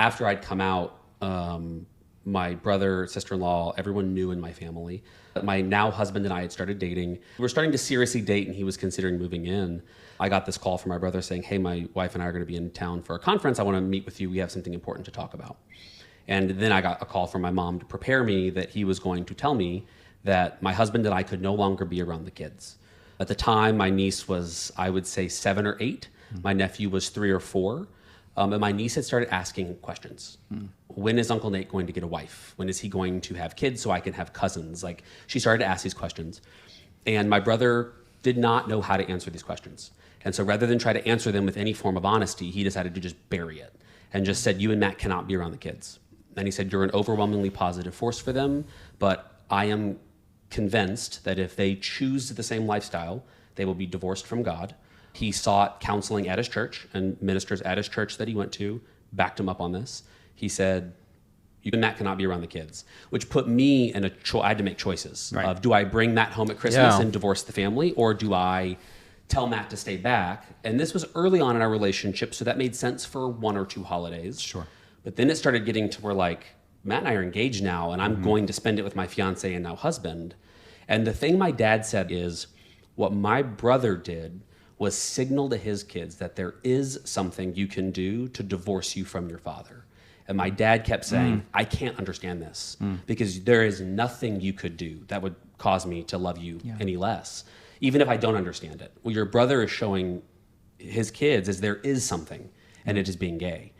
After I'd come out, my brother, sister-in-law, everyone knew in my family. My now husband and I had started dating. We were starting to seriously date, and he was considering moving in. I got this call from my brother saying, hey, my wife and I are going to be in town for a conference. I want to meet with you. We have something important to talk about. And then I got a call from my mom to prepare me that he was going to tell me that my husband and I could no longer be around the kids. At the time, my niece was, I would say, 7 or 8. My nephew was 3 or 4. And my niece had started asking questions. When is Uncle Nate going to get a wife? When is he going to have kids so I can have cousins? Like, she started to ask these questions. And my brother did not know how to answer these questions. And so rather than try to answer them with any form of honesty, he decided to just bury it and just said, you and Matt cannot be around the kids. And he said, you're an overwhelmingly positive force for them, but I am convinced that if they choose the same lifestyle, they will be divorced from God. He sought counseling at his church, and ministers at his church that he went to backed him up on this. He said, you and Matt cannot be around the kids, which put me in I had to make choices of, do I bring Matt home at Christmas and divorce the family, or do I tell Matt to stay back? And this was early on in our relationship, so that made sense for 1 or 2 holidays. Sure. But then it started getting to where, like, Matt and I are engaged now, and I'm going to spend it with my fiance and now husband. And the thing my dad said is, what my brother did was signal to his kids that there is something you can do to divorce you from your father. And my dad kept saying, I can't understand this because there is nothing you could do that would cause me to love you any less, even if I don't understand it. What your brother is showing his kids is there is something, and it is being gay.